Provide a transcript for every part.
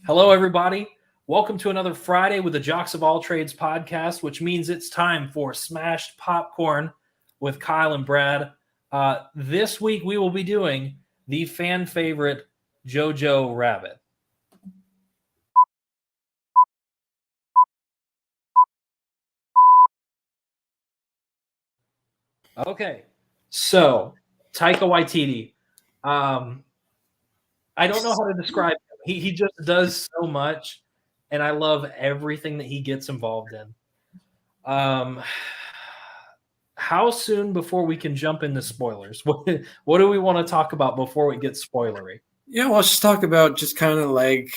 Hello, everybody. Welcome to another Friday with the Jocks of All Trades podcast, which means it's time for Smashed Popcorn with Kyle and Brad. This week, we will be doing the fan favorite Jojo Rabbit. Okay, so Taika Waititi. I don't know how to describe him. He just does so much, and I love everything that he gets involved in. How soon before we can jump into spoilers? What do we want to talk about before we get spoilery? Yeah, well, let's just talk about just kind of like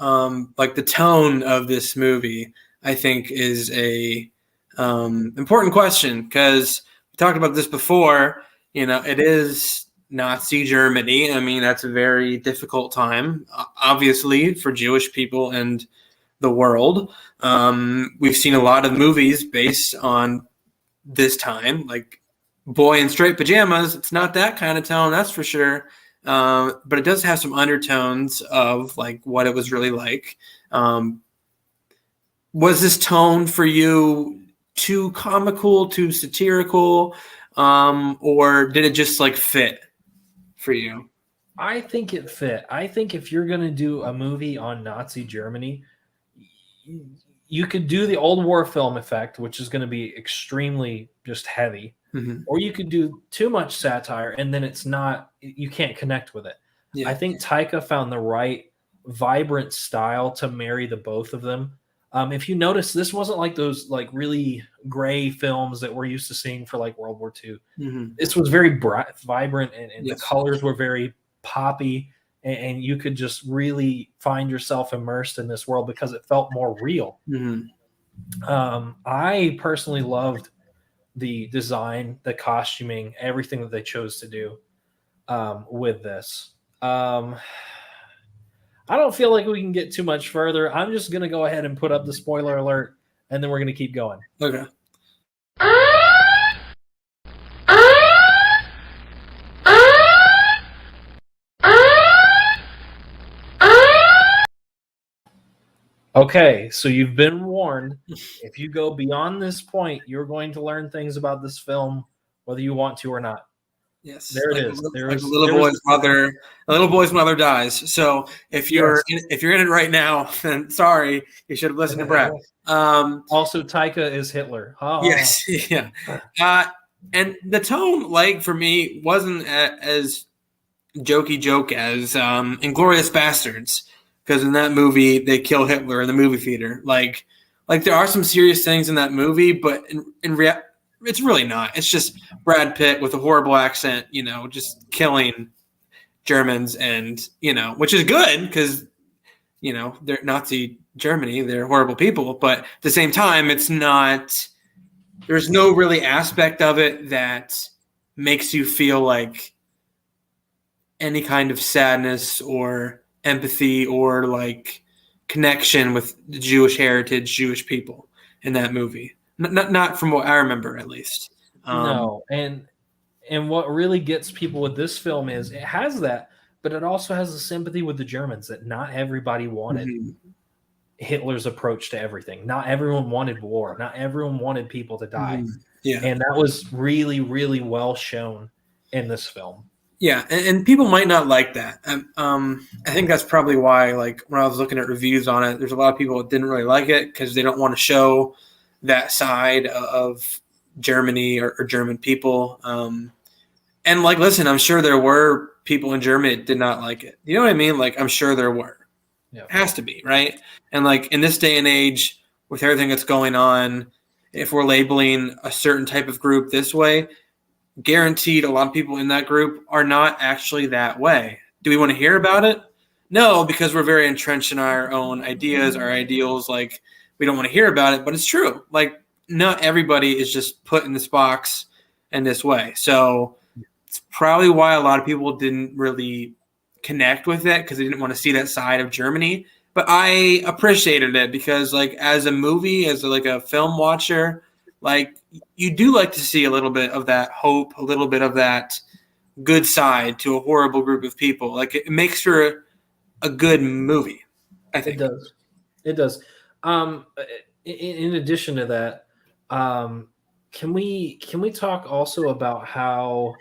the tone of this movie. I think is a important question because we talked about this before. You know, it is Nazi Germany. I mean, that's a very difficult time, obviously, for Jewish people and the world. We've seen a lot of movies based on this time, like Boy in Straight Pajamas. It's not that kind of tone, that's for sure. But it does have some undertones of like what it was really like. Was this tone for you too comical, too satirical, or did it just like fit for you? I think it fit. I think if you're going to do a movie on Nazi Germany, you could do the old war film effect, which is going to be extremely just heavy, or you could do too much satire and then you can't connect with it. Yeah. I think Taika found the right vibrant style to marry the both of them. If you notice, this wasn't like those like really gray films that we're used to seeing for like World War II. This was very bright, vibrant, and the colors were very poppy, and you could just really find yourself immersed in this world because it felt more real. I personally loved the design, the costuming, everything that they chose to do with this. I don't feel like we can get too much further. I'm just going to go ahead and put up the spoiler alert, and then we're going to keep going. Okay. Okay, so you've been warned. If you go beyond this point, you're going to learn things about this film, whether you want to or not. Yes, there it is. A little boy's mother dies. So if you're in it right now, then sorry, you should have listened to Brad. Also, Taika is Hitler. Yes, yeah. And the tone, like for me, wasn't as jokey joke as Inglourious Bastards, because in that movie they kill Hitler in the movie theater. Like there are some serious things in that movie, but in reality, it's really not. It's just Brad Pitt with a horrible accent, just killing Germans, and which is good because they're Nazi Germany, they're horrible people, but at the same time, it's not. There's no really aspect of it that makes you feel like any kind of sadness or empathy or like connection with the Jewish heritage, Jewish people in that movie. Not from what I remember, at least. No, and what really gets people with this film is it has that, but it also has the sympathy with the Germans that not everybody wanted Hitler's approach to everything. Not everyone wanted war. Not everyone wanted people to die. Yeah, and that was really, really well shown in this film. Yeah, and people might not like that. I think that's probably why, like, when I was looking at reviews on it, there's a lot of people that didn't really like it because they don't want to show that side of Germany or German people. And, like, listen, I'm sure there were people in Germany that did not like it. You know what I mean? Like, I'm sure there were. Yeah. It has to be, right? And, like, in this day and age, with everything that's going on, if we're labeling a certain type of group this way, guaranteed a lot of people in that group are not actually that way. Do we want to hear about it? No, because we're very entrenched in our own ideas, our ideals. Like, we don't want to hear about it, but it's true. Like, not everybody is just put in this box in this way. So it's probably why a lot of people didn't really connect with it, because they didn't want to see that side of Germany. But I appreciated it because, like, as a movie, as like a film watcher, like, you do like to see a little bit of that hope, a little bit of that good side to a horrible group of people. Like, it makes for a good movie, I It think. does. It does. Um, in addition to that, can we talk also about how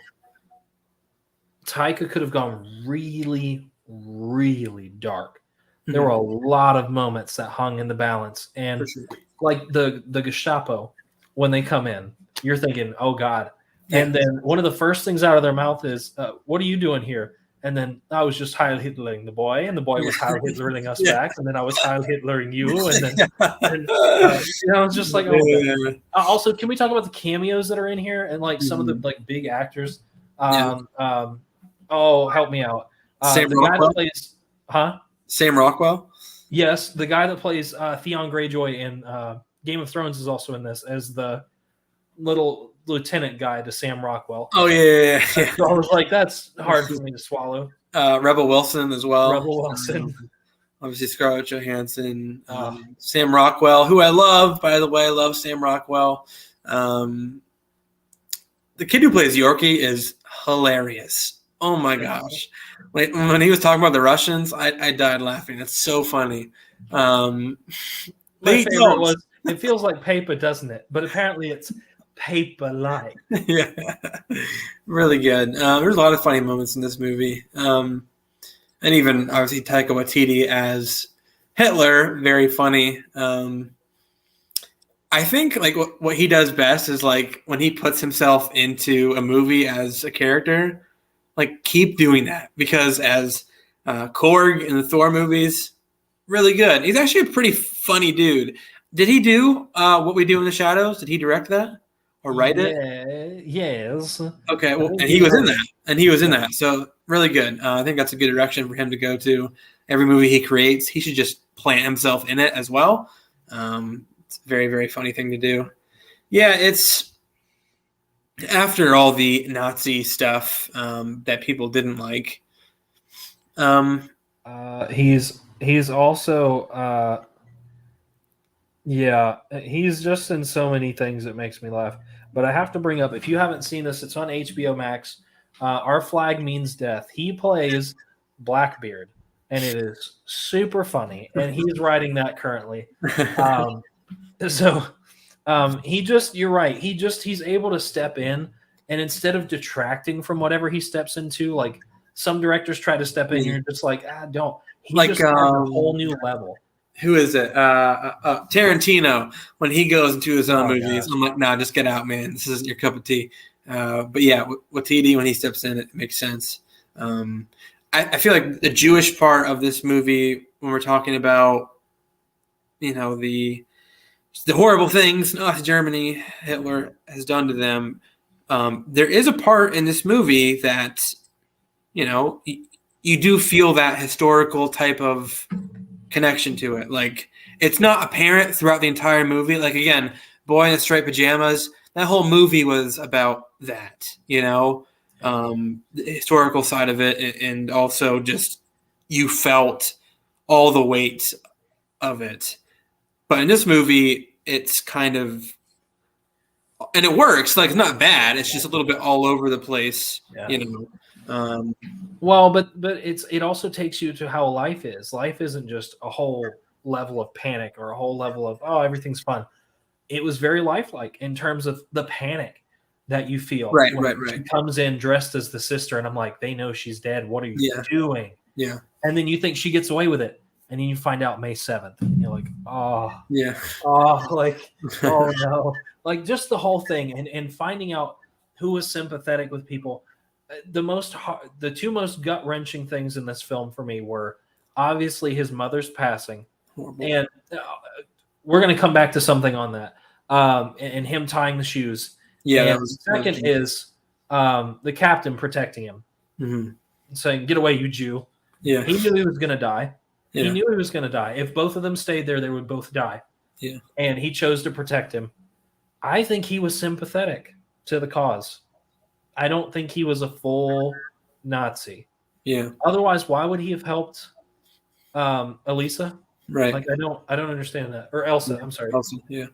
Taika could have gone really, really dark? There were Mhm. a lot of moments that hung in the balance, For and sure. like the Gestapo when they come in, you're thinking, "Oh God!" Yeah. And then one of the first things out of their mouth is, "What are you doing here?" And then I was just Heil Hitlering the boy, and the boy was Heil Hitlering us Yeah. back, and then I was Heil Hitlering you, and then and Yeah. it's just like, oh my God. Also, can we talk about the cameos that are in here and like some of the Mhm. like big actors? Yeah. Oh, help me out. Sam The guy that Rockwell. plays, huh? Sam Rockwell. Yes, the guy that plays Theon Greyjoy in Game of Thrones is also in this as the little lieutenant guy to Sam Rockwell. Oh yeah, yeah, So I was like, that's hard for me to swallow. yeah. Rebel Wilson as well. Rebel Wilson. Obviously Scarlett Johansson, Uh, Sam Rockwell, who I love. By the way, I love Sam Rockwell. Um, the kid who plays Yorkie is hilarious. Oh my gosh! When he was talking about the Russians, I died laughing. That's so funny. my They favorite don't. was, it feels like paper, doesn't it? But apparently it's paper like. Yeah, really good. There's a lot of funny moments in this movie, and even obviously Taika Waititi as Hitler, very funny. I think like what he does best is like when he puts himself into a movie as a character, like keep doing that because as Korg in the Thor movies, really good. He's actually a pretty funny dude. Did he do What We Do in the Shadows? Did he direct that or write it? Yeah, yes. Okay, I well, think and he he was in wrote it. that, and he was in Yeah. that, so really good. I think that's a good direction for him to go to. Every movie he creates, he should just plant himself in it as well. It's a very, very funny thing to do. Yeah, it's after all the Nazi stuff that people didn't like. Um, He's also yeah, he's just in so many things that makes me laugh. But I have to bring up, if you haven't seen this, it's on HBO Max. Our Flag Means Death. He plays Blackbeard, and it is super funny. And he's writing that currently. Um, so you're right. He's able to step in, and instead of detracting from whatever he steps into, like some directors try to step in, you're just like, don't. He like just adds a whole new level. who is it? Tarantino. When he goes into his own Oh movies, gosh. I'm like, nah, just get out, man. This isn't your cup of tea. But yeah, Waititi, when he steps in, it makes sense. I feel like the Jewish part of this movie, when we're talking about, the horrible things Nazi Germany, Hitler has done to them, there is a part in this movie that, you do feel that historical type of connection to it. Like it's not apparent throughout the entire movie. Like again, Boy in the Striped Pajamas. That whole movie was about that. The historical side of it, and also just you felt all the weight of it. But in this movie, it's kind of and it works. Like it's not bad. It's just a little bit all over the place. Yeah. Um, Well, but it also takes you to how life is. Life isn't just a whole level of panic or a whole level of everything's fun. It was very lifelike in terms of the panic that you feel right, when right, she right. comes in dressed as the sister, and I'm like, they know she's dead. What are you Yeah. doing? Yeah. And then you think she gets away with it, and then you find out May 7th, and you're like, Yeah. like, oh no, like just the whole thing, and finding out who was sympathetic with people. The two most gut wrenching things in this film for me were obviously his mother's passing, Horrible. and we're going to come back to something on that, and him tying the shoes. Yeah. And That was second is the captain protecting him, mm-hmm. saying, "Get away, you Jew." Yeah. He knew he was going to die. Yeah. He knew he was going to die. If both of them stayed there, they would both die. Yeah. And he chose to protect him. I think he was sympathetic to the cause. I don't think he was a full Nazi. Yeah. Otherwise, why would he have helped Elisa? Right. Like I don't understand that. Or Elsa, I'm sorry. Elsa, yeah.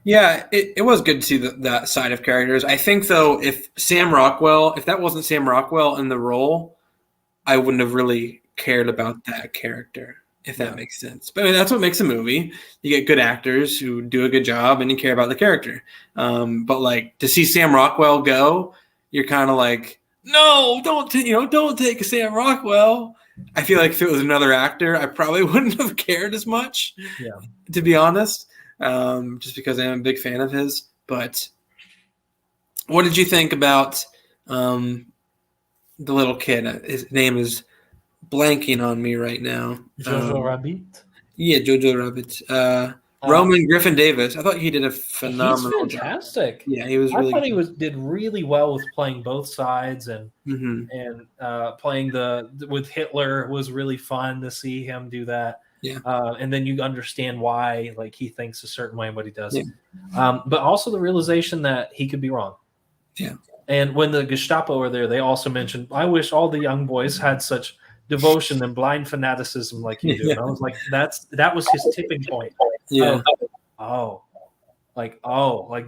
Yeah, it was good to see that side of characters. I think though, if that wasn't Sam Rockwell in the role, I wouldn't have really cared about that character. if that makes sense. But I mean, that's what makes a movie. You get good actors who do a good job, and you care about the character. But like to see Sam Rockwell go, you're kind of like, no, don't take Sam Rockwell. I feel like if it was another actor, I probably wouldn't have cared as much. Yeah. To be honest, just because I'm a big fan of his. But what did you think about the little kid? His name is blanking on me right now. Jojo Rabbit. Yeah, Jojo Rabbit. Roman Griffin Davis. I thought he did a phenomenal He's fantastic. job. Yeah, he was I really thought good. he did really well with playing both sides and playing with Hitler was really fun to see him do that. Yeah. And then you understand why like he thinks a certain way and what he does. Yeah. But also the realization that he could be wrong. Yeah. And when the Gestapo were there, they also mentioned, I wish all the young boys had such devotion and blind fanaticism like you do. And I was like, that was his tipping point. Yeah. Like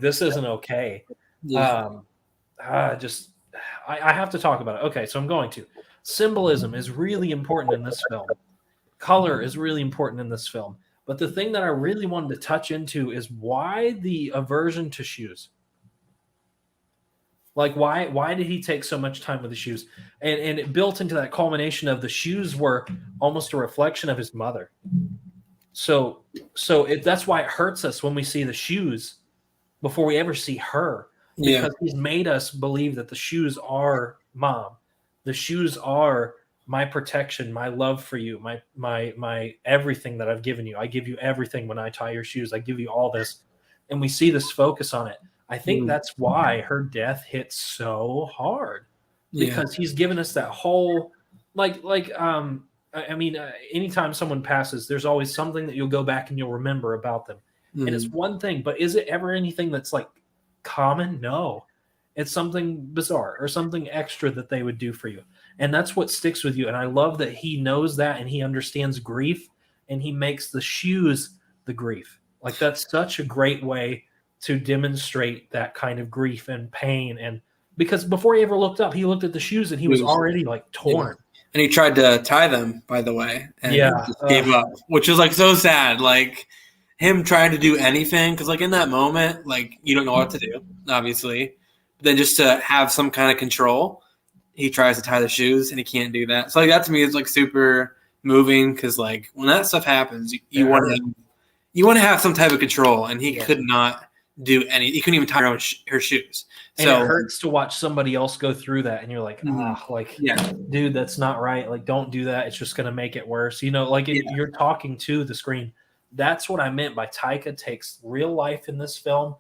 this isn't okay. Yeah. I have to talk about it. Okay, so I'm going to. Symbolism is really important in this film. Color is really important in this film. But the thing that I really wanted to touch into is why the aversion to shoes. Like why did he take so much time with the shoes? And it built into that culmination of the shoes were almost a reflection of his mother. So that's why it hurts us when we see the shoes before we ever see her. Because he's made us believe that the shoes are mom. The shoes are my protection, my love for you, my everything that I've given you. I give you everything when I tie your shoes. I give you all this. And we see this focus on it. I think that's why her death hits so hard. Because he's given us that whole anytime someone passes, there's always something that you'll go back and you'll remember about them. And it's one thing, but is it ever anything that's like common? No. It's something bizarre or something extra that they would do for you. And that's what sticks with you. And I love that he knows that and he understands grief and he makes the shoes the grief. Like that's such a great way to demonstrate that kind of grief and pain. And because before he ever looked up, he looked at the shoes and he was already like torn. And he tried to tie them, by the way, and just gave up, which was like so sad. Like him trying to do anything, because like in that moment, like you don't know what to do, obviously. But then just to have some kind of control, he tries to tie the shoes and he can't do that. So like that to me is like super moving because like when that stuff happens, you want to have some type of control, and he could not do any. He couldn't even tie her shoes. And it hurts to watch somebody else go through that, and you're like, dude, that's not right. Like, don't do that. It's just going to make it worse. You know, like you're talking to the screen. That's what I meant by Taika takes real life in this film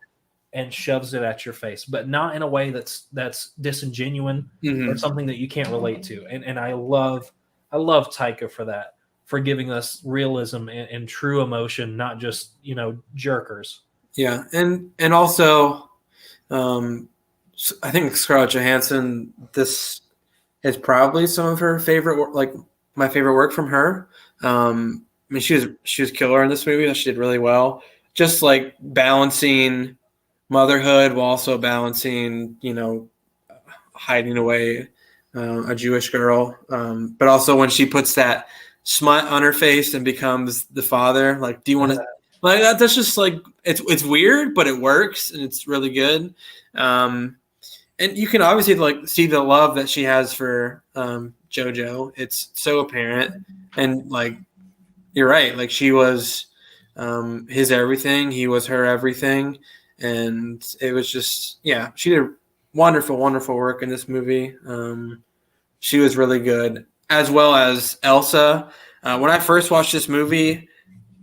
and shoves it at your face, but not in a way that's disingenuous or something that you can't relate to. And I love Taika for that, for giving us realism and true emotion, not just, jerkers. Yeah. And also, I think Scarlett Johansson, this is probably some of her favorite, like my favorite work from her. I mean, she was killer in this movie. She did really well. Just like balancing motherhood while also balancing, hiding away a Jewish girl. But also when she puts that smut on her face and becomes the father, like, do you want to, like that? That's just like, it's weird, but it works and it's really good. And you can obviously like see the love that she has for JoJo. It's so apparent. And like, you're right. Like she was his everything. He was her everything. And it was just, she did wonderful, wonderful work in this movie. She was really good, as well as Elsa. When I first watched this movie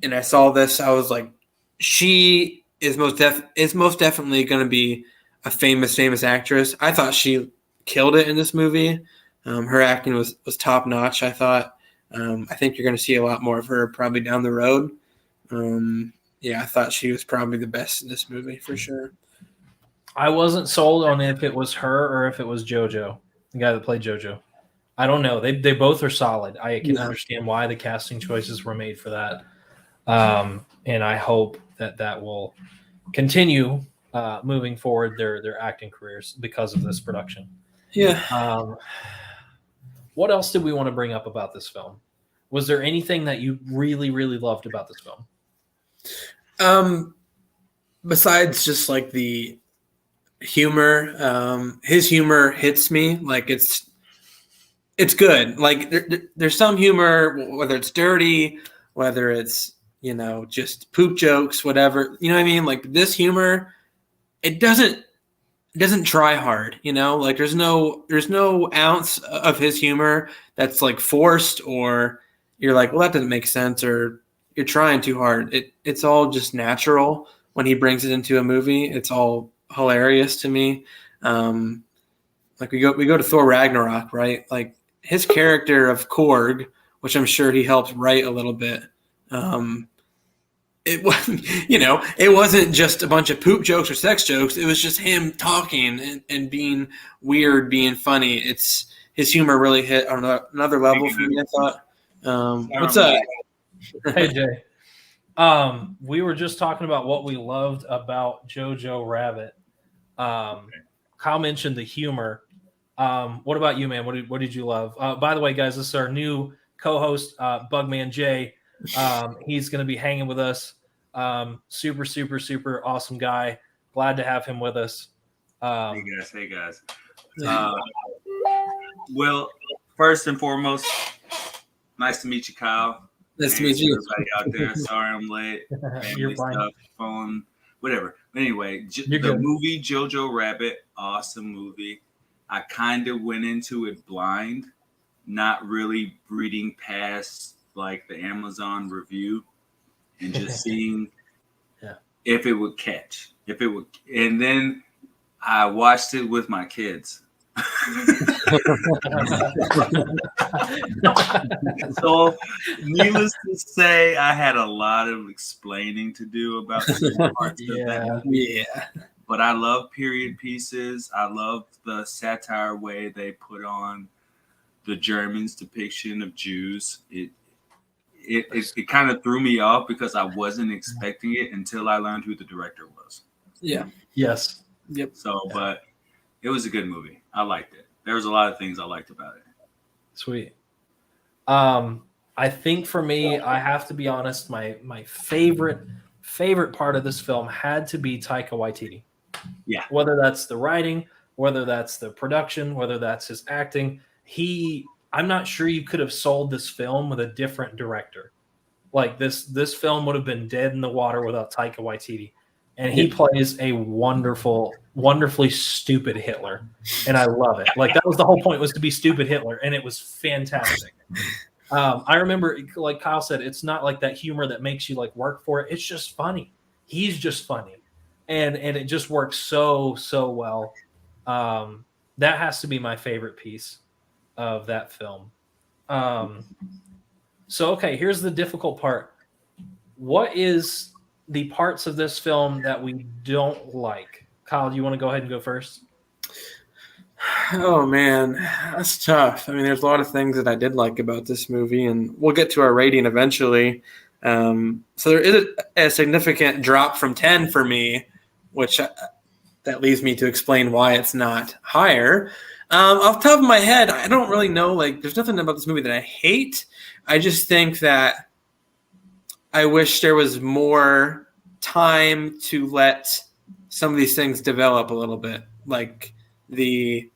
and I saw this, I was like, she is most definitely going to be a famous actress. I thought she killed it in this movie. Her acting was top notch. I thought. I think you're going to see a lot more of her probably down the road. I thought she was probably the best in this movie for sure. I wasn't sold on if it was her or if it was JoJo, the guy that played JoJo. I don't know. They both are solid. I can understand why the casting choices were made for that. And I hope that will continue moving forward their acting careers because of this production. Yeah. What else did we want to bring up about this film? Was there anything that you really, really loved about this film? Besides just like the humor, his humor hits me. Like it's good. Like there's some humor, whether it's dirty, whether it's just poop jokes, whatever. You know what I mean? Like this humor, it doesn't try hard. Like there's no ounce of his humor that's like forced, or you're like, well, that doesn't make sense, or you're trying too hard. It's all just natural when he brings it into a movie. It's all hilarious to me. Like we go to Thor Ragnarok, right? Like his character of Korg, which I'm sure he helped write a little bit. It wasn't, it wasn't just a bunch of poop jokes or sex jokes. It was just him talking and being weird, being funny. His humor really hit on another level for me, I thought. What's up? Hey, Jay. We were just talking about what we loved about Jojo Rabbit. Kyle mentioned the humor. What about you, man? What did you love? By the way, guys, this is our new co-host, Bugman Jay. He's going to be hanging with us. Super, super, super awesome guy. Glad to have him with us. Hey guys. Well, first and foremost, nice to meet you, Kyle. Nice to meet you. Everybody out there. Sorry I'm late. You're fine. Stuff, phone, whatever. Anyway, the movie Jojo Rabbit, awesome movie. I kind of went into it blind, not really reading past like the Amazon review and just seeing if it would catch. And then I watched it with my kids. So, needless to say, I had a lot of explaining to do about certain parts of that movie. Yeah. But I love period pieces. I love the satire way they put on the Germans' depiction of Jews. It kind of threw me off because I wasn't expecting it until I learned who the director was. Yeah. Yes. Yep. So, but it was a good movie. I liked it. There was a lot of things I liked about it. Sweet. I think for me, I have to be honest, my favorite part of this film had to be Taika Waititi. Yeah. Whether that's the writing, whether that's the production, whether that's his acting, I'm not sure you could have sold this film with a different director. Like this film would have been dead in the water without Taika Waititi. And he plays a wonderfully stupid Hitler. And I love it. Like that was the whole point, was to be stupid Hitler. And it was fantastic. I remember, like Kyle said, it's not like that humor that makes you like work for it. It's just funny. He's just funny. And it just works so well. That has to be my favorite piece of that film. So, okay, here's the difficult part. What is the parts of this film that we don't like? Kyle, do you want to go ahead and go first? Oh man, that's tough. I mean, there's a lot of things that I did like about this movie, and we'll get to our rating eventually. So there is a significant drop from 10 for me, which that leaves me to explain why it's not higher. Off the top of my head, I don't really know. Like, there's nothing about this movie that I hate. I just think that I wish there was more time to let some of these things develop a little bit, like when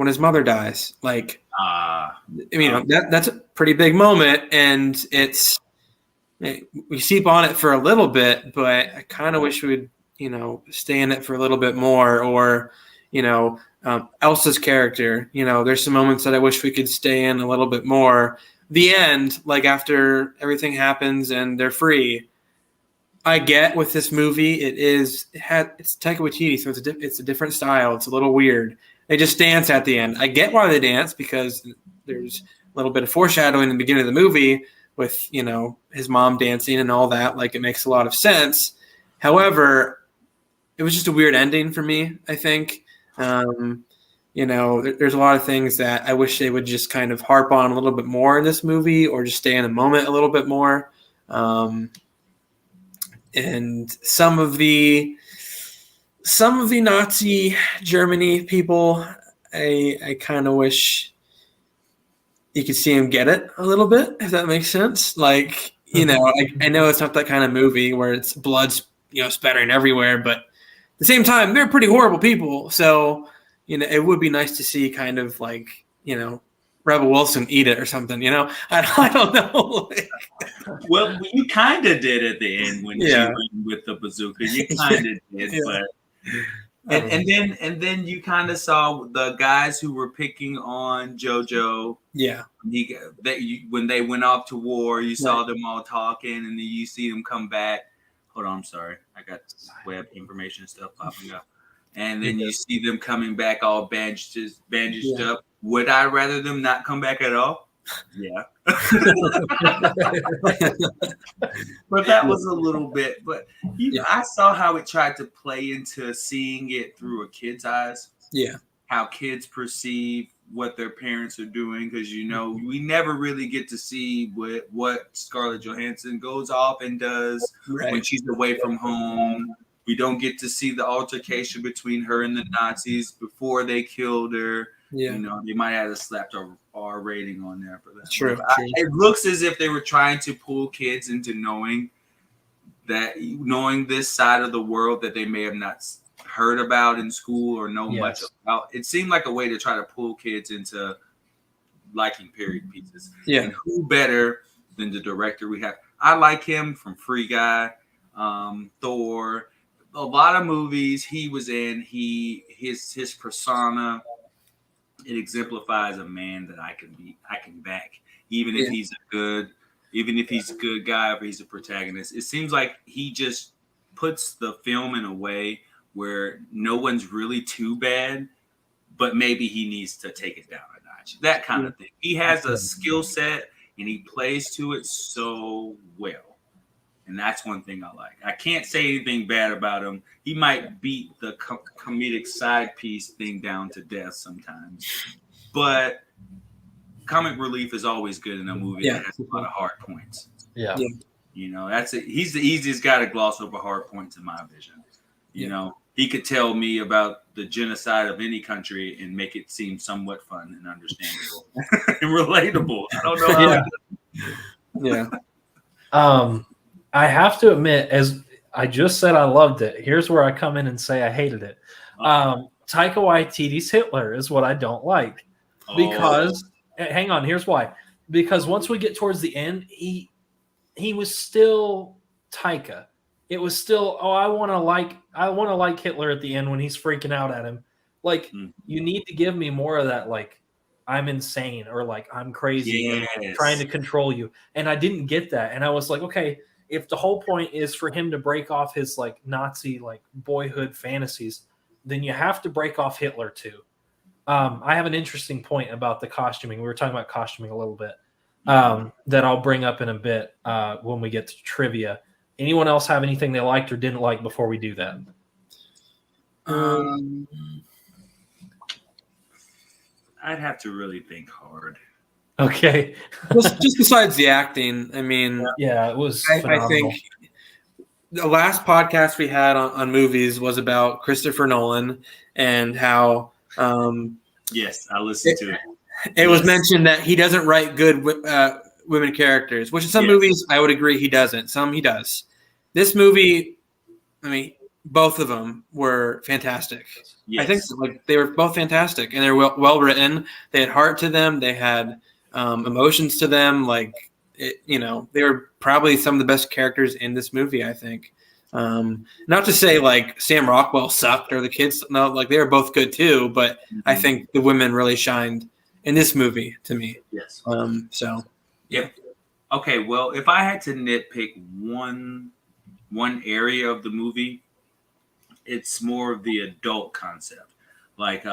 his mother dies. Like, that's a pretty big moment, and we seep on it for a little bit, but I kind of wish we would, stay in it for a little bit more, or, Elsa's character, there's some moments that I wish we could stay in a little bit more. The end, like after everything happens and they're free, I get with this movie, it's Taika Waititi, so it's a different style. It's a little weird. They just dance at the end. I get why they dance, because there's a little bit of foreshadowing in the beginning of the movie with, his mom dancing and all that. Like, it makes a lot of sense. However, it was just a weird ending for me, I think. There's a lot of things that I wish they would just kind of harp on a little bit more in this movie, or just stay in the moment a little bit more. And some of the Nazi Germany people, I kind of wish, you could see him get it a little bit, if that makes sense. Like, you know, I know it's not that kind of movie where it's blood's, you know, spattering everywhere, but at the same time, they're pretty horrible people. So, you know, it would be nice to see kind of like, you know, Rebel Wilson eat it or something, you know? I don't know. Well, you kind of did at the end when she went with the bazooka. You kind of did, but and then you kind of saw the guys who were picking on JoJo. Yeah. When they went off to war, you saw them all talking, and then you see them come back. Hold on, I'm sorry. I got web information stuff popping up. And then you see them coming back all bandaged up. Would I rather them not come back at all? Yeah. But that was a little bit. But I saw how it tried to play into seeing it through a kid's eyes. Yeah. How kids perceive what their parents are doing. Because, you know, we never really get to see what Scarlett Johansson goes off and does when she's away from home. We don't get to see the altercation between her and the Nazis before they killed her. Yeah. You know, they might have slapped a R rating on there for that. True. It looks as if they were trying to pull kids into knowing this side of the world that they may have not heard about in school or know much about. It seemed like a way to try to pull kids into liking period pieces. Yeah. And who better than the director we have? I like him from Free Guy, Thor. A lot of movies he was in, his persona, it exemplifies a man that I can back, even if he's a good guy or he's a protagonist. It seems like he just puts the film in a way where no one's really too bad, but maybe he needs to take it down a notch. That kind of thing. He has a skill set and he plays to it so well. And that's one thing I like. I can't say anything bad about him. He might beat the comedic side piece thing down to death sometimes. But comic relief is always good in a movie that has a lot of hard points. Yeah. You know, he's the easiest guy to gloss over hard points in my vision. You know, he could tell me about the genocide of any country and make it seem somewhat fun and understandable and relatable. I don't know how I have to admit, as I just said, I loved it. Here's where I come in and say I hated it. Taika Waititi's Hitler is what I don't like. Because, hang on, here's why. Because once we get towards the end, he was still Taika. It was still, I want to like Hitler at the end when he's freaking out at him. Like, you need to give me more of that, like, I'm insane or like I'm crazy and trying to control you. And I didn't get that. And I was like, okay, if the whole point is for him to break off his like Nazi like boyhood fantasies, then you have to break off Hitler too. I have an interesting point about the costuming. We were talking about costuming a little bit that I'll bring up in a bit when we get to trivia. Anyone else have anything they liked or didn't like before we do that? I'd have to really think hard. Okay. just besides the acting, I mean, it was. I think the last podcast we had on movies was about Christopher Nolan and how. Yes, I listened to it. It was mentioned that he doesn't write good women characters, which in some movies I would agree he doesn't. Some he does. This movie, I mean, both of them were fantastic. Yes. I think like they were both fantastic, and they're well written. They had heart to them. They had emotions to them. Like they were probably some of the best characters in this movie. I think. Not to say like Sam Rockwell sucked or the kids. No, like they were both good too. But I think the women really shined in this movie to me. Yes. So. Yep. Okay. Well, if I had to nitpick one area of the movie, it's more of the adult concept. Like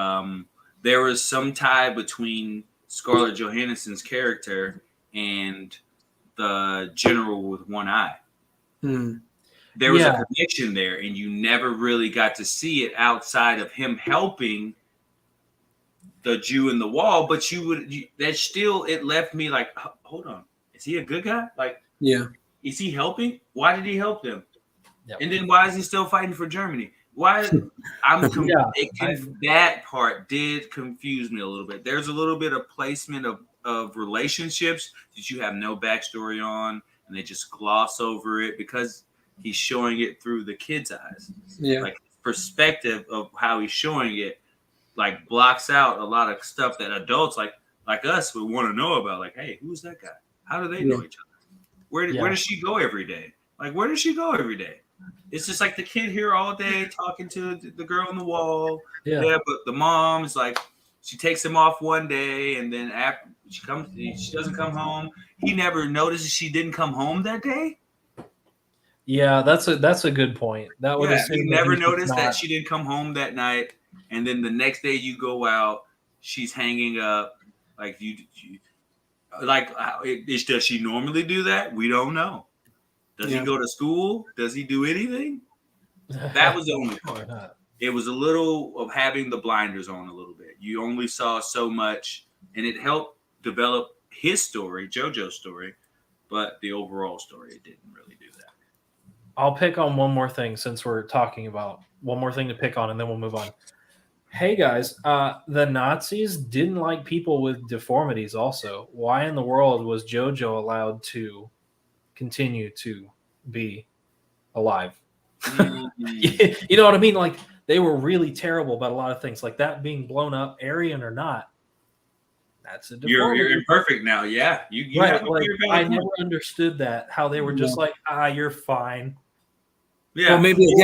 there was some tie between Scarlett Johansson's character and the general with one eye. There was a connection there, and you never really got to see it outside of him helping the Jew in the wall. But it left me like, hold on, is he a good guy? Like, is he helping? Why did he help them? Yep. And then why is he still fighting for Germany? Why? That part did confuse me a little bit. There's a little bit of placement of relationships that you have no backstory on, and they just gloss over it because he's showing it through the kid's eyes. Yeah. Like perspective of how he's showing it, like blocks out a lot of stuff that adults like us would want to know about. Like, hey, who's that guy? How do they know each other? Where does she go every day? Like, where does she go every day? It's just like the kid here all day talking to the girl on the wall. Yeah, but the mom is like, she takes him off one day, and then after she doesn't come home. He never notices she didn't come home that day. Yeah, that's a good point. That would he never noticed that she didn't come home that night, and then the next day you go out, she's hanging up. Like does she normally do that? We don't know. Does he go to school? Does he do anything? That was the only part. It was a little of having the blinders on a little bit. You only saw so much, and it helped develop his story, JoJo's story, but the overall story, it didn't really do that. I'll pick on one more thing since we're talking about one more thing to pick on, and then we'll move on. Hey guys, the Nazis didn't like people with deformities also. Why in the world was JoJo allowed to continue to be alive? You know what I mean? Like, they were really terrible about a lot of things, like that being blown up, Aryan or not. That's a deformity. You're imperfect now. Yeah, you right. Like, I never understood that, how they were just like, you're fine. Yeah. Well,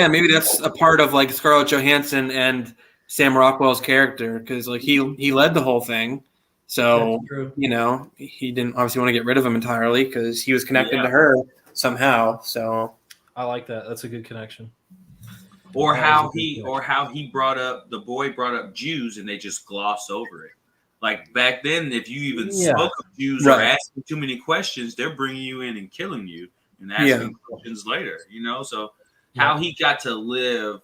maybe that's a part of like Scarlett Johansson and Sam Rockwell's character, because like he led the whole thing, so he didn't obviously want to get rid of him entirely because he was connected to her somehow. So I like that. That's a good connection. Or how he brought up Jews and they just gloss over it. Like back then, if you even spoke of Jews or asking too many questions, they're bringing you in and killing you and asking questions later. So how he got to live,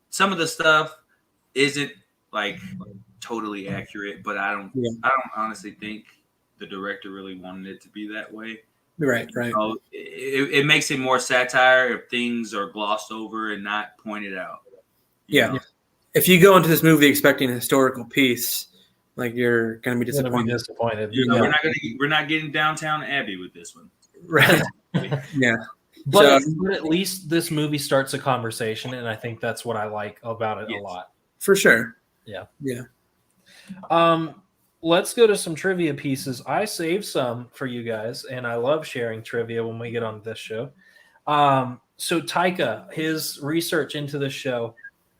some of the stuff isn't like totally accurate, but I don't honestly think the director really wanted it to be that way. Right. It makes it more satire if things are glossed over and not pointed out. You know? If you go into this movie expecting a historical piece, like, you're going to be disappointed. We're not getting Downtown Abbey with this one. Right. Yeah. But at least this movie starts a conversation, and I think that's what I like about it a lot. For sure. Yeah. Let's go to some trivia pieces. I saved some for you guys, and I love sharing trivia when we get on this show. So Taika, his research into this show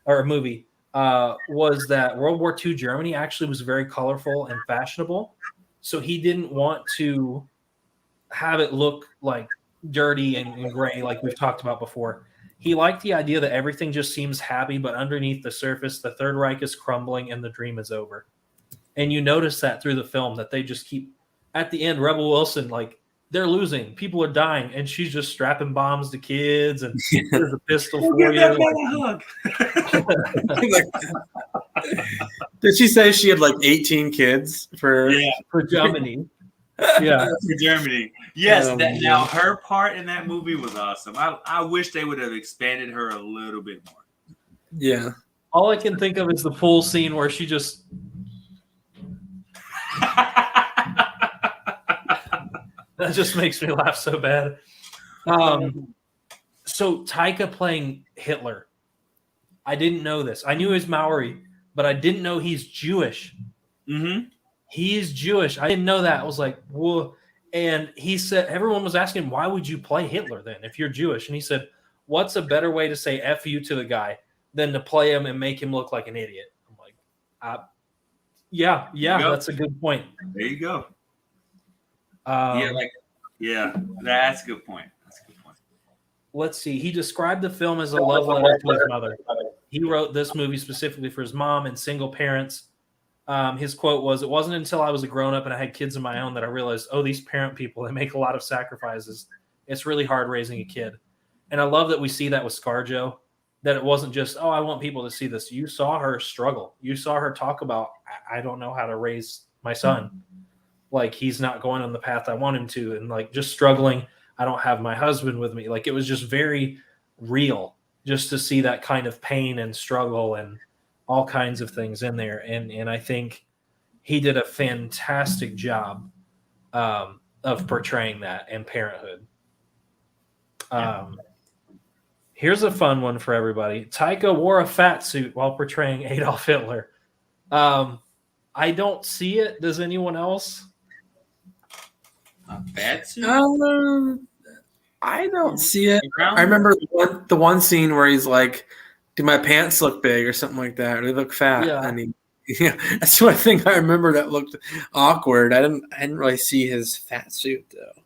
or movie was that World War II Germany actually was very colorful and fashionable. So he didn't want to have it look like dirty and gray like we've talked about before. He liked the idea that everything just seems happy, but underneath the surface, the Third Reich is crumbling and the dream is over. And you notice that through the film, that they just keep, at the end, Rebel Wilson, like, they're losing. People are dying. And she's just strapping bombs to kids. And there's a pistol for you. Did she say she had like 18 kids for Germany? Yeah, for Germany. Yes, now her part in that movie was awesome. I wish they would have expanded her a little bit more. Yeah. All I can think of is the pool scene where she just... That just makes me laugh so bad. So Taika playing Hitler. I didn't know this. I knew he was Maori, but I didn't know he's Jewish. Mm-hmm. He's Jewish. I didn't know that. I was like, whoa. And he said, everyone was asking, why would you play Hitler then if you're Jewish? And he said, what's a better way to say F you to the guy than to play him and make him look like an idiot? I'm like, yeah, that's a good point. There you go. That's a good point. Let's see. He described the film as a love letter to his mother. He wrote this movie specifically for his mom and single parents. His quote was, "It wasn't until I was a grown-up and I had kids of my own that I realized, these parent people, they make a lot of sacrifices. It's really hard raising a kid." And I love that we see that with ScarJo, that it wasn't just, I want people to see this. You saw her struggle. You saw her talk about, I don't know how to raise my son. Like, he's not going on the path I want him to. And like, just struggling. I don't have my husband with me. Like, it was just very real just to see that kind of pain and struggle and all kinds of things in there. And I think he did a fantastic job of portraying that and parenthood. Here's a fun one for everybody. Taika wore a fat suit while portraying Adolf Hitler. I don't see it. Does anyone else? A fat suit? I don't see it. I remember the one scene where he's like, "Do my pants look big?" or something like that, or they look fat. Yeah. And that's one thing I remember that looked awkward. I didn't really see his fat suit though.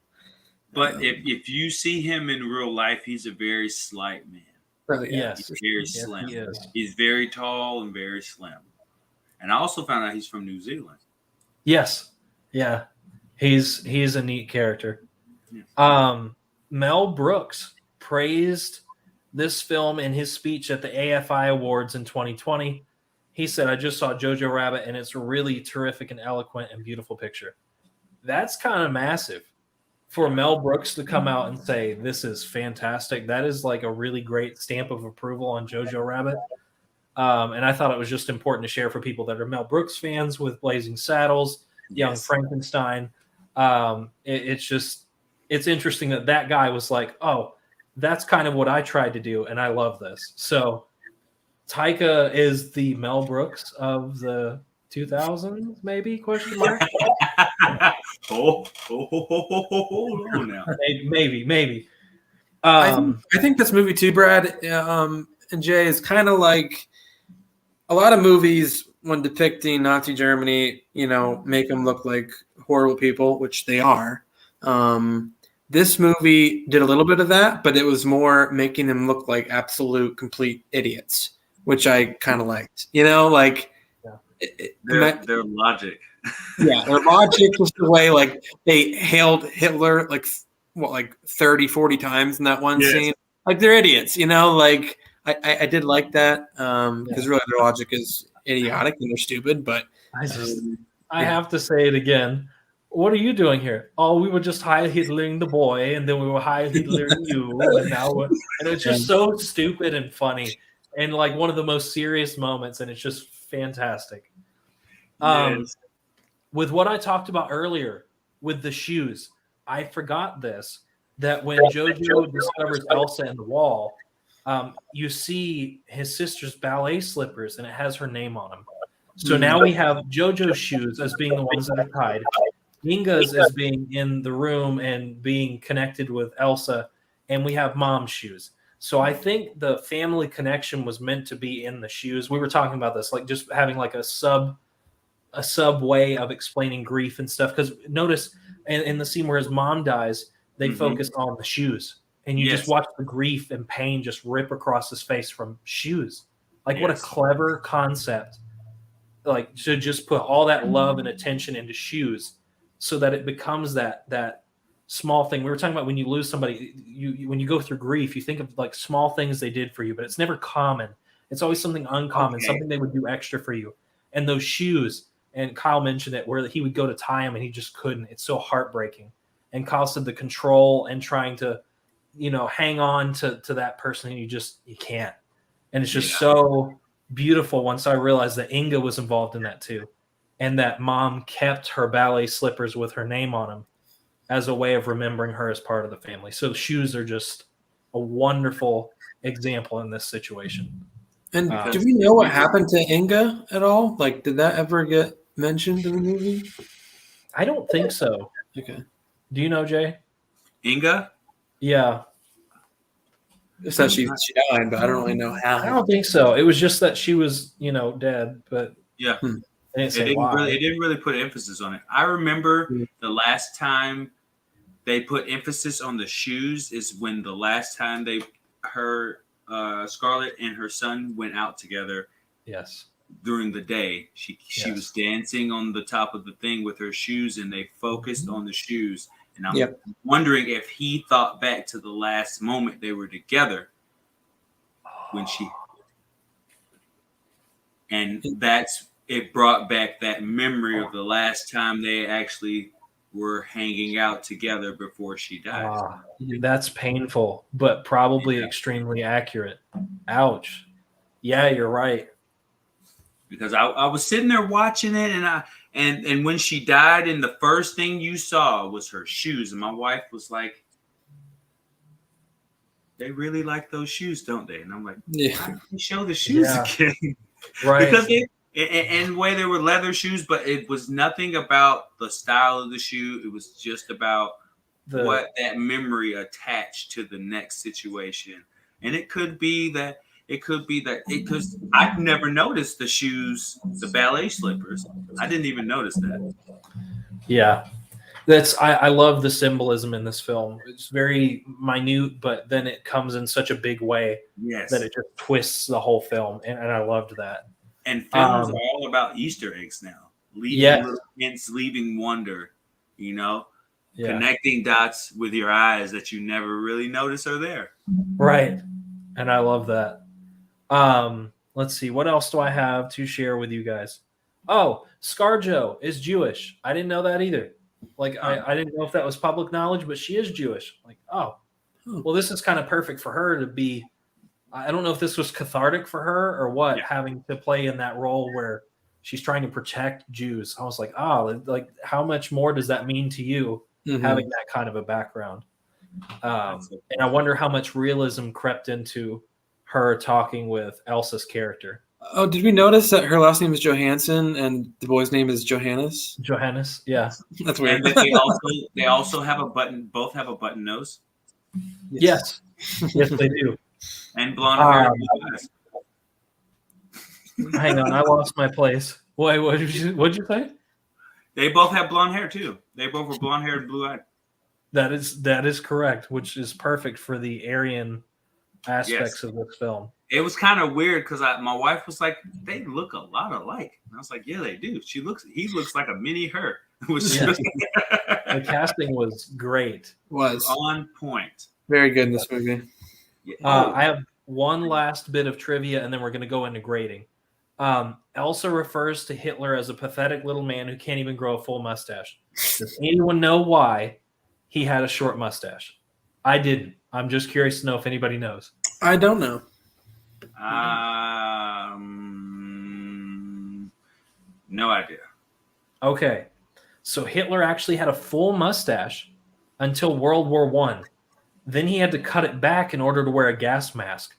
But if you see him in real life, he's a very slight man. Oh, yeah. Yes. He's very slim. He is. He's very tall and very slim. And I also found out he's from New Zealand. Yes. Yeah. He's a neat character. Yeah. Mel Brooks praised this film in his speech at the AFI Awards in 2020. He said, "I just saw Jojo Rabbit, and it's a really terrific and eloquent and beautiful picture." That's kind of massive for Mel Brooks to come out and say, "This is fantastic." That is like a really great stamp of approval on Jojo Rabbit. And I thought it was just important to share for people that are Mel Brooks fans with Blazing Saddles, Young Frankenstein. It's interesting that guy was like, "Oh, that's kind of what I tried to do, and I love this." So Taika is the Mel Brooks of the 2000s, maybe? Question mark. Hold on now. Maybe. I think this movie too, Brad, and Jay, is kind of like a lot of movies when depicting Nazi Germany, make them look like horrible people, which they are. This movie did a little bit of that, but it was more making them look like absolute, complete idiots, which I kind of liked. Their logic. Yeah, their logic was the way they hailed Hitler like 30, 40 times in that one scene. Like they're idiots, I did like that because really their logic is idiotic and they're stupid. But I have to say it again. What are you doing here? Oh, we were just Heil Hitlering the boy, and then we were Heil Hitlering you, and it's just so stupid and funny, and like one of the most serious moments, and it's just fantastic. With what I talked about earlier with the shoes, I forgot that when Jojo discovers Elsa in the wall, you see his sister's ballet slippers, and it has her name on them. So now we have Jojo's shoes as being the ones that are tied. Inga's as being in the room and being connected with Elsa, and we have Mom's shoes. So I think the family connection was meant to be in the shoes. We were talking about this, like just having like a sub way of explaining grief and stuff. Because notice in the scene where his mom dies, they focus on the shoes, and you just watch the grief and pain just rip across his face from shoes. Like what a clever concept! Like to just put all that love and attention into shoes, so that it becomes that small thing. We were talking about when you lose somebody, when you go through grief, you think of like small things they did for you, but it's never common. It's always something uncommon, something they would do extra for you. And those shoes, and Kyle mentioned it, where he would go to tie them and he just couldn't. It's so heartbreaking. And Kyle said the control and trying to, hang on to that person, and you can't. And it's just so beautiful once I realized that Inga was involved in that too. And that Mom kept her ballet slippers with her name on them as a way of remembering her as part of the family. So shoes are just a wonderful example in this situation. And do we know what happened to Inga at all? Like, did that ever get mentioned in the movie? I don't think so. Okay. Do you know, Jay? Inga? Yeah. It says she died, but I don't really know how. I don't think so. It was just that she was, dead, but yeah. It didn't really put emphasis on it. I remember the last time they put emphasis on the shoes is when the last time Scarlett and her son went out together. Yes. During the day, she was dancing on the top of the thing with her shoes, and they focused on the shoes. And I'm wondering if he thought back to the last moment they were together when it brought back that memory of the last time they actually were hanging out together before she died. That's painful, but probably extremely accurate. Ouch. Yeah, you're right. Because I was sitting there watching it, and And when she died, and the first thing you saw was her shoes, and my wife was like, "They really like those shoes, don't they?" And I'm like, Yeah. "Why did they show the shoes again?" Right. Because and way they were leather shoes, but it was nothing about the style of the shoe. It was just about what that memory attached to the next situation. And it could be that because I've never noticed the shoes, the ballet slippers. I didn't even notice that. Yeah. I love the symbolism in this film. It's very minute, but then it comes in such a big way Yes. that it just twists the whole film, and I loved that. And films are all about Easter eggs now, leaving little hints, leaving wonder, connecting dots with your eyes that you never really notice are there. Right, and I love that. Let's see, what else do I have to share with you guys? Oh, ScarJo is Jewish. I didn't know that either. Like, I didn't know if that was public knowledge, but she is Jewish. Like, well, this is kind of perfect for her to be. I don't know if this was cathartic for her or what, having to play in that role where she's trying to protect Jews. I was like, like how much more does that mean to you having that kind of a background? And I wonder how much realism crept into her talking with Elsa's character. Oh, did we notice that her last name is Johansson and the boy's name is Johannes? Johannes, yeah. That's weird. And they also have a button. Both have a button nose. Yes, yes, they do. And blonde hair and blue eyes. Hang on, I lost my place. Wait, what'd you say? They both have blonde hair too. They both were blonde hair and blue eyed. That is correct, which is perfect for the Aryan aspects of this film. It was kind of weird because my wife was like, "They look a lot alike," and I was like, "Yeah, they do." He looks like a mini her. The casting was great. Was on point. Very good in this movie. I have one last bit of trivia, and then we're going to go into grading. Elsa refers to Hitler as a pathetic little man who can't even grow a full mustache. Does anyone know why he had a short mustache? I didn't. I'm just curious to know if anybody knows. I don't know. No idea. Okay. So Hitler actually had a full mustache until World War I. Then he had to cut it back in order to wear a gas mask.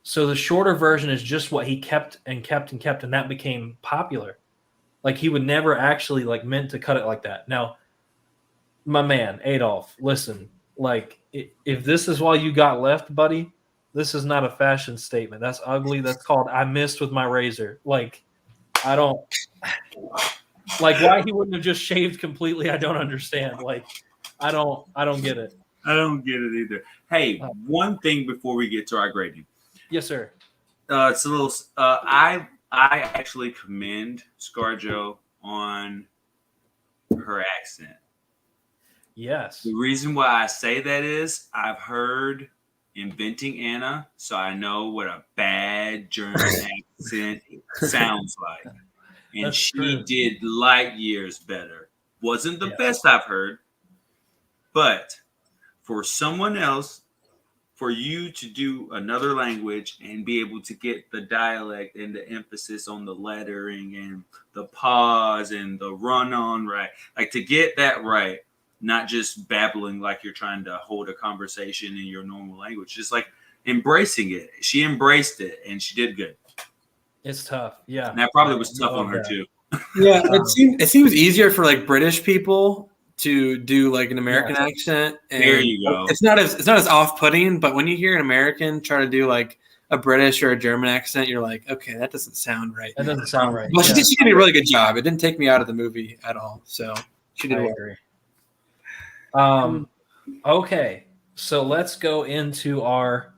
So the shorter version is just what he kept, and that became popular. Like, he would never actually meant to cut it like that. Now, my man, Adolf, listen, if this is why you got left, buddy, this is not a fashion statement. That's ugly. That's called I missed with my razor. I don't why he wouldn't have just shaved completely. I don't understand. I don't get it. I don't get it either. Hey, one thing before we get to our grading. Yes, sir. It's a little. I actually commend ScarJo on her accent. Yes. The reason why I say that is I've heard Inventing Anna, so I know what a bad German accent sounds like. And That's she true. did light years better. Wasn't the best I've heard, but for someone else, for you to do another language and be able to get the dialect and the emphasis on the lettering and the pause and the run on right, to get that right, not just babbling like you're trying to hold a conversation in your normal language, just embracing it. She embraced it and she did good. It's tough. Yeah. And that probably was tough on her too. Yeah, it seems easier for British people to do an American accent. And there you go. It's not as off-putting, but when you hear an American try to do a British or a German accent, you're like, okay, that doesn't sound right. That doesn't sound right. Well, she did a really good job. It didn't take me out of the movie at all. So she did. I agree. Okay, so let's go into our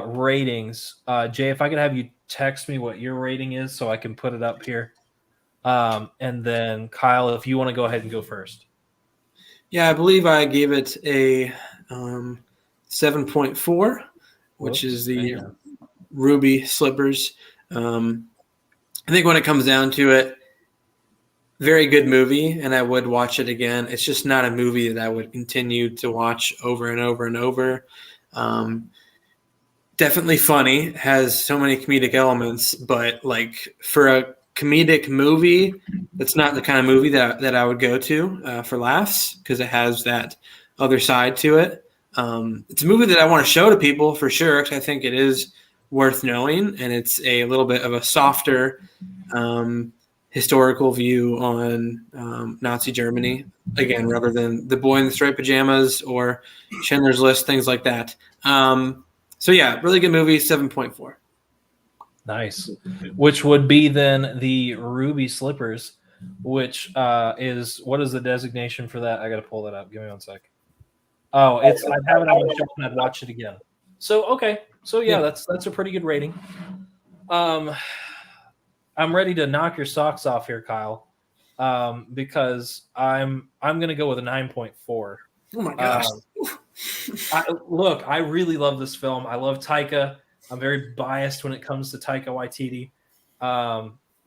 ratings. Jay, if I could have you text me what your rating is so I can put it up here. And then Kyle, if you want to go ahead and go first. Yeah, I believe I gave it a 7.4, which is the ruby slippers. I think when it comes down to it, very good movie, and I would watch it again. It's just not a movie that I would continue to watch over and over and over. Definitely funny, has so many comedic elements, but for a comedic movie. It's not the kind of movie that I would go to for laughs because it has that other side to it. It's a movie that I want to show to people for sure because I think it is worth knowing, and it's a little bit of a softer historical view on Nazi Germany, again, rather than The Boy in the Striped Pajamas or Schindler's List, things like that. So yeah, really good movie, 7.4. Nice. Which would be then the Ruby Slippers, which is, what is the designation for that? I got to pull that up. Give me one sec. Oh, I'd have it on my shelf and I'd watch it again. So, okay. So yeah, that's a pretty good rating. I'm ready to knock your socks off here, Kyle, because I'm going to go with a 9.4. Oh my gosh. I really love this film. I love Taika. I'm very biased when it comes to Taika Waititi.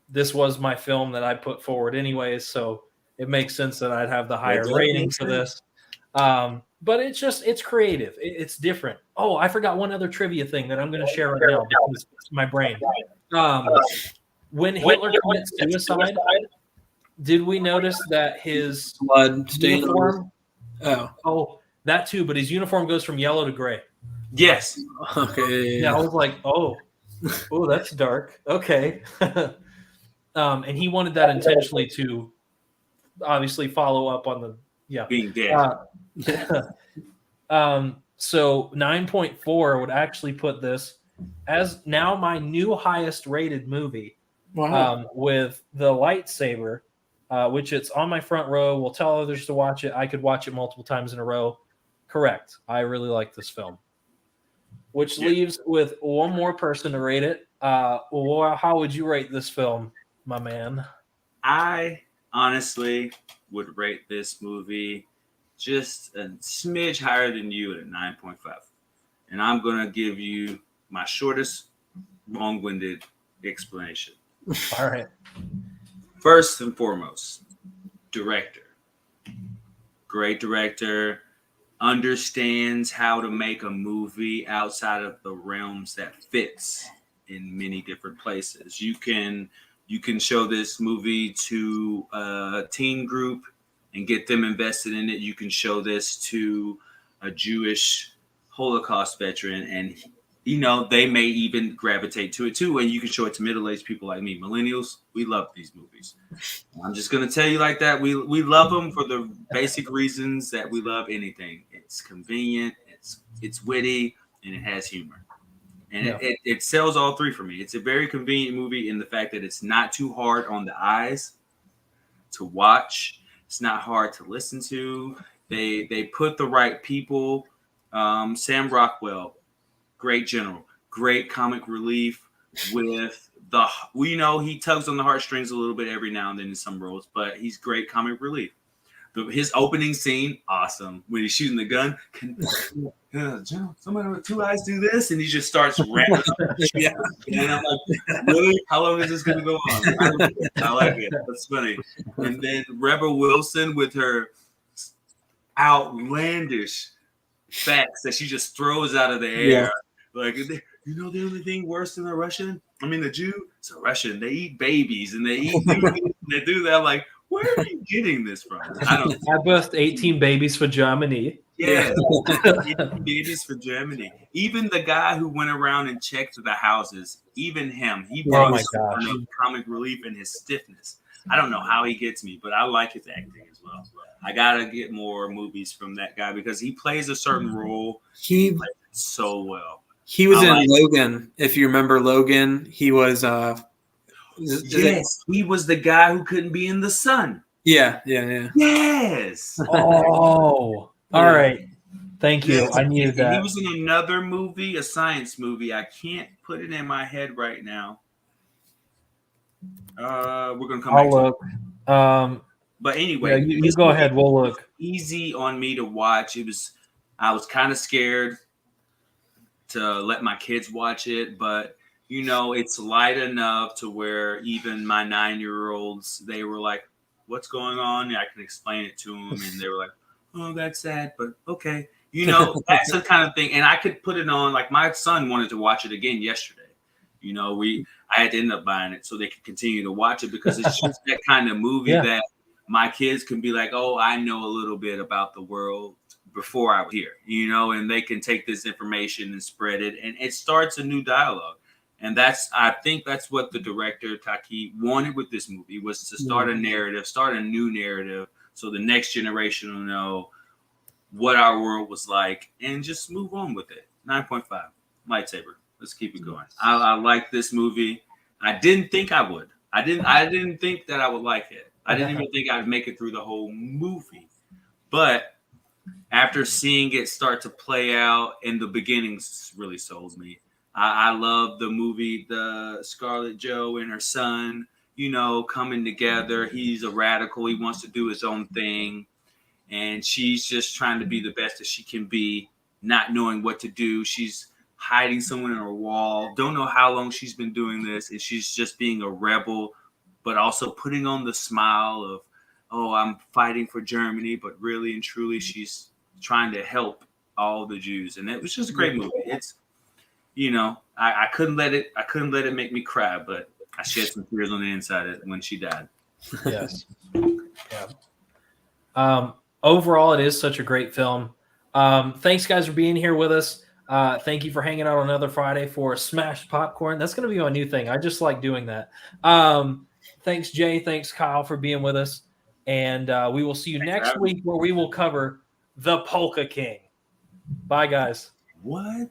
This was my film that I put forward anyways, so it makes sense that I'd have the higher rating for this. But it's creative. It's different. Oh, I forgot one other trivia thing that I'm going to share right now because it's my brain. When Hitler commits suicide, did we notice that his blood stain uniform? Oh, that too. But his uniform goes from yellow to gray. Yes. Okay. Yeah, I was like, oh, that's dark. Okay. And he wanted that intentionally to obviously follow up on the being dead. So 9.4 would actually put this as now my new highest rated movie. Wow. With the lightsaber, which it's on my front row. We'll tell others to watch it. I could watch it multiple times in a row. Correct. I really like this film. Which leaves with one more person to rate it. How would you rate this film, my man? I honestly would rate this movie just a smidge higher than you at a 9.5. And I'm going to give you my shortest, long-winded explanation. All right. First and foremost, director. Great director. Understands how to make a movie outside of the realms that fits in many different places. You can show this movie to a teen group and get them invested in it. You can show this to a Jewish Holocaust veteran and they may even gravitate to it too. And you can show it to middle-aged people like me. Millennials, we love these movies. I'm just going to tell you like that. We love them for the basic reasons that we love anything. It's convenient, it's witty, and it has humor. And it sells all three for me. It's a very convenient movie in the fact that it's not too hard on the eyes to watch. It's not hard to listen to. They put the right people. Sam Rockwell, great general, great comic relief with he tugs on the heartstrings a little bit every now and then in some roles, but he's great comic relief. His opening scene, awesome. When he's shooting the gun, somebody with two eyes do this, and he just starts rapping. And I'm like, really? How long is this going to go on? I like it. That's funny. And then Rebel Wilson with her outlandish facts that she just throws out of the air. Yeah. Like, the only thing worse than the Jew, it's a Russian. They eat babies and they eat they do that. I'm like, where are you getting this from? I don't know. I birthed 18 babies for Germany. Yeah, 18 babies for Germany. Even the guy who went around and checked the houses, even him, he brought some comic relief in his stiffness. I don't know how he gets me, but I like his acting as well. I gotta get more movies from that guy because he plays a certain role. He plays it so well. He was in Logan. If you remember Logan, he was. Yes, he was the guy who couldn't be in the sun. Yeah. Yes. Oh, all right. Thank you. I needed that. He was in another movie, a science movie. I can't put it in my head right now. We're gonna come back to it. But anyway, you go ahead. We'll look. Easy on me to watch. I was kind of scared to let my kids watch it, but it's light enough to where even my 9-year-olds, they were like, "What's going on?" And I can explain it to them, and they were like, "Oh, that's sad, but okay." That's the kind of thing. And I could put it on. Like my son wanted to watch it again yesterday, I had to end up buying it so they could continue to watch it, because it's just that kind of movie that my kids can be like, oh, I know a little bit about the world before I was here, and they can take this information and spread it, and it starts a new dialogue. And I think that's what the director Taika wanted with this movie, was to start a narrative, start a new narrative, so the next generation will know what our world was like and just move on with it. 9.5 lightsaber. Let's keep it going. I like this movie. I didn't think I would. I didn't think that I would like it. I didn't even think I'd make it through the whole movie. But after seeing it start to play out, and the beginnings really sold me. I love the movie, the Scarlett Jo and her son, coming together. He's a radical. He wants to do his own thing. And she's just trying to be the best that she can be, not knowing what to do. She's hiding someone in her wall. Don't know how long she's been doing this. And she's just being a rebel, but also putting on the smile of, oh, I'm fighting for Germany. But really and truly, she's trying to help all the Jews. And it was just a great movie. It's, I couldn't let it make me cry, but I shed some tears on the inside when she died. Yes. Yeah. Overall, it is such a great film. Thanks, guys, for being here with us. Thank you for hanging out on another Friday for Smashed Popcorn. That's going to be my new thing. I just like doing that. Thanks, Jay. Thanks, Kyle, for being with us. And we will see you next week, where we will cover The Polka King. Bye, guys. What?